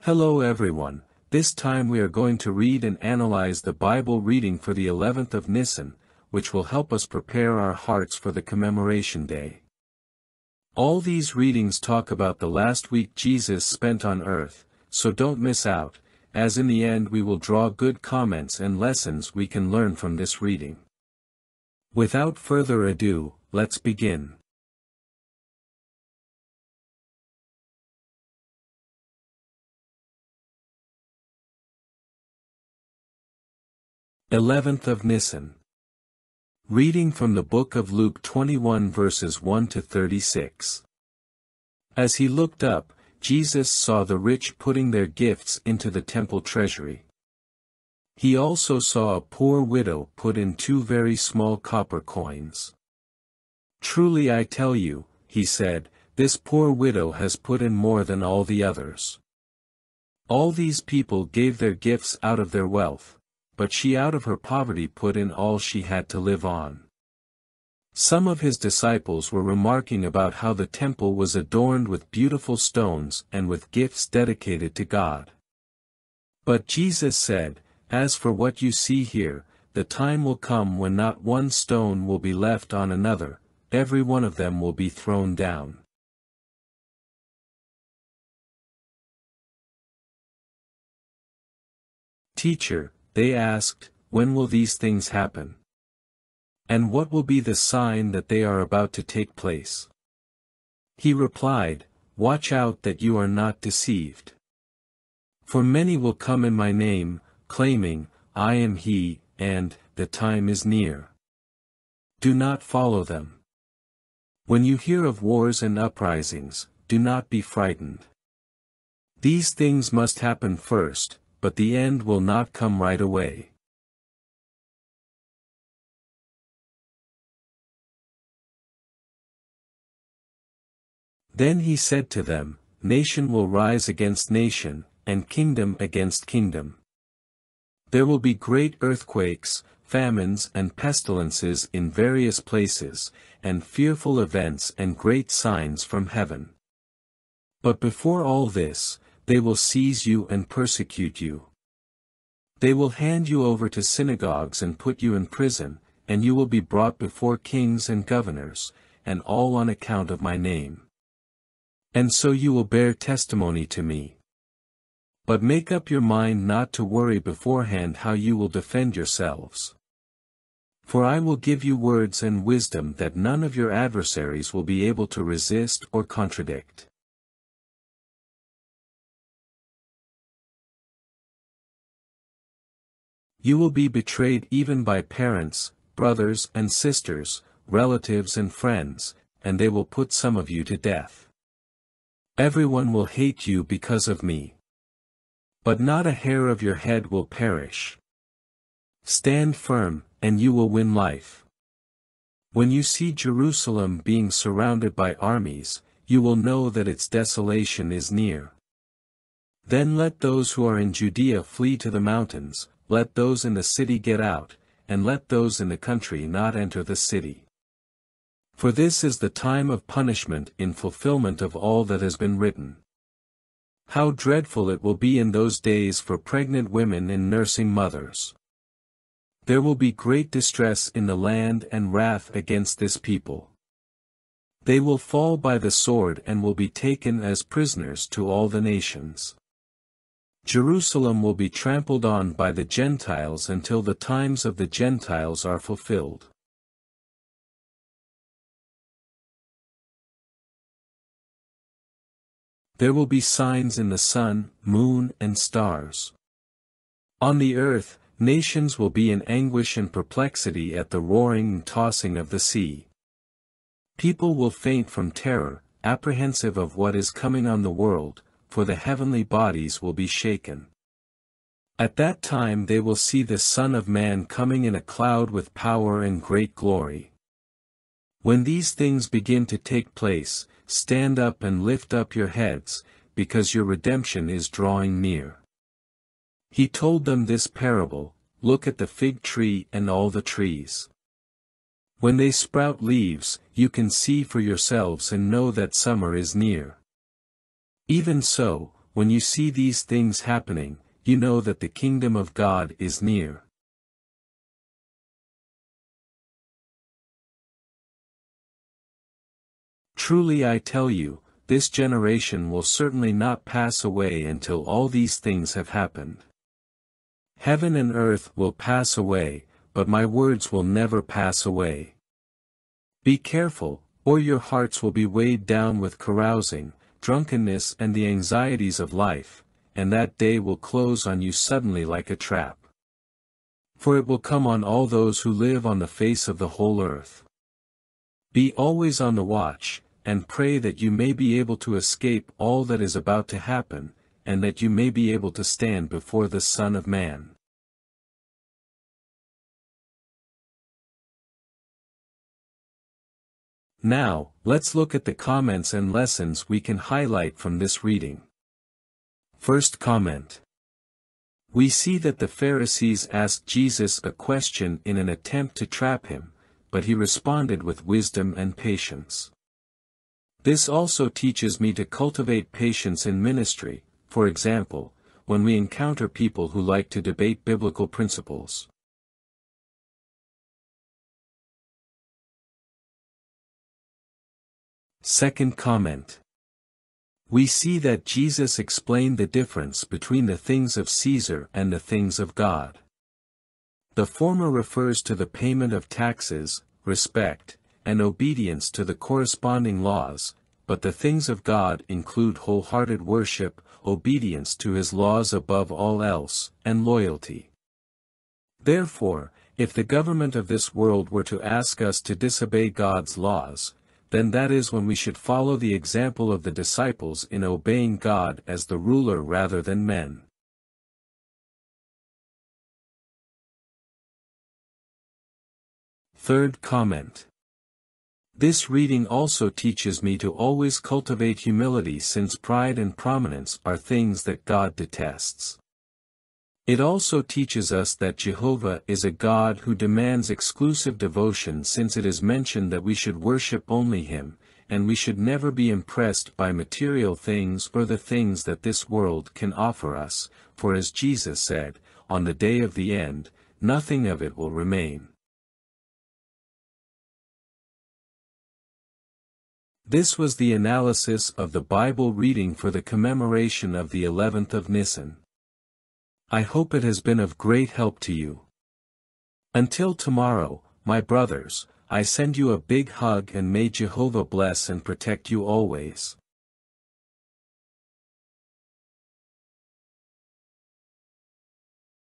Hello everyone, this time we are going to read and analyze the Bible reading for the 11th of Nisan, which will help us prepare our hearts for the Commemoration Day. All these readings talk about the last week Jesus spent on earth, so don't miss out, as in the end we will draw good comments and lessons we can learn from this reading. Without further ado, let's begin. Eleventh of Nisan. Reading from the book of Luke 21 verses 1 to 36. As he looked up, Jesus saw the rich putting their gifts into the temple treasury. He also saw a poor widow put in 2 very small copper coins. "Truly I tell you," he said, "this poor widow has put in more than all the others. All these people gave their gifts out of their wealth, but she out of her poverty put in all she had to live on." Some of his disciples were remarking about how the temple was adorned with beautiful stones and with gifts dedicated to God. But Jesus said, "As for what you see here, the time will come when not one stone will be left on another, every one of them will be thrown down." "Teacher," they asked, "when will these things happen? And what will be the sign that they are about to take place?" He replied, "Watch out that you are not deceived. For many will come in my name, claiming, 'I am he,' and, 'the time is near.' Do not follow them. When you hear of wars and uprisings, do not be frightened. These things must happen first, but the end will not come right away." Then he said to them, "Nation will rise against nation, and kingdom against kingdom. There will be great earthquakes, famines and pestilences in various places, and fearful events and great signs from heaven. But before all this, they will seize you and persecute you. They will hand you over to synagogues and put you in prison, and you will be brought before kings and governors, and all on account of my name. And so you will bear testimony to me. But make up your mind not to worry beforehand how you will defend yourselves. For I will give you words and wisdom that none of your adversaries will be able to resist or contradict. You will be betrayed even by parents, brothers and sisters, relatives and friends, and they will put some of you to death. Everyone will hate you because of me. But not a hair of your head will perish. Stand firm, and you will win life. When you see Jerusalem being surrounded by armies, you will know that its desolation is near. Then let those who are in Judea flee to the mountains, let those in the city get out, and let those in the country not enter the city. For this is the time of punishment in fulfillment of all that has been written. How dreadful it will be in those days for pregnant women and nursing mothers. There will be great distress in the land and wrath against this people. They will fall by the sword and will be taken as prisoners to all the nations. Jerusalem will be trampled on by the Gentiles until the times of the Gentiles are fulfilled. There will be signs in the sun, moon and stars. On the earth, nations will be in anguish and perplexity at the roaring and tossing of the sea. People will faint from terror, apprehensive of what is coming on the world, for the heavenly bodies will be shaken. At that time they will see the Son of Man coming in a cloud with power and great glory. When these things begin to take place, stand up and lift up your heads, because your redemption is drawing near." He told them this parable, "Look at the fig tree and all the trees. When they sprout leaves, you can see for yourselves and know that summer is near. Even so, when you see these things happening, you know that the kingdom of God is near. Truly I tell you, this generation will certainly not pass away until all these things have happened. Heaven and earth will pass away, but my words will never pass away. Be careful, or your hearts will be weighed down with carousing, drunkenness and the anxieties of life, and that day will close on you suddenly like a trap. For it will come on all those who live on the face of the whole earth. Be always on the watch, and pray that you may be able to escape all that is about to happen, and that you may be able to stand before the Son of Man. Now, let's look at the comments and lessons we can highlight from this reading. First comment. We see that the Pharisees asked Jesus a question in an attempt to trap him, but he responded with wisdom and patience. This also teaches me to cultivate patience in ministry, for example, when we encounter people who like to debate biblical principles. Second comment. We see that Jesus explained the difference between the things of Caesar and the things of God. The former refers to the payment of taxes, respect, and obedience to the corresponding laws, but the things of God include wholehearted worship, obedience to His laws above all else, and loyalty. Therefore, if the government of this world were to ask us to disobey God's laws, then that is when we should follow the example of the disciples in obeying God as the ruler rather than men. Third comment. This reading also teaches me to always cultivate humility, since pride and prominence are things that God detests. It also teaches us that Jehovah is a God who demands exclusive devotion, since it is mentioned that we should worship only Him, and we should never be impressed by material things or the things that this world can offer us, for as Jesus said, on the day of the end, nothing of it will remain. This was the analysis of the Bible reading for the commemoration of the 11th of Nisan. I hope it has been of great help to you. Until tomorrow, my brothers, I send you a big hug, and may Jehovah bless and protect you always.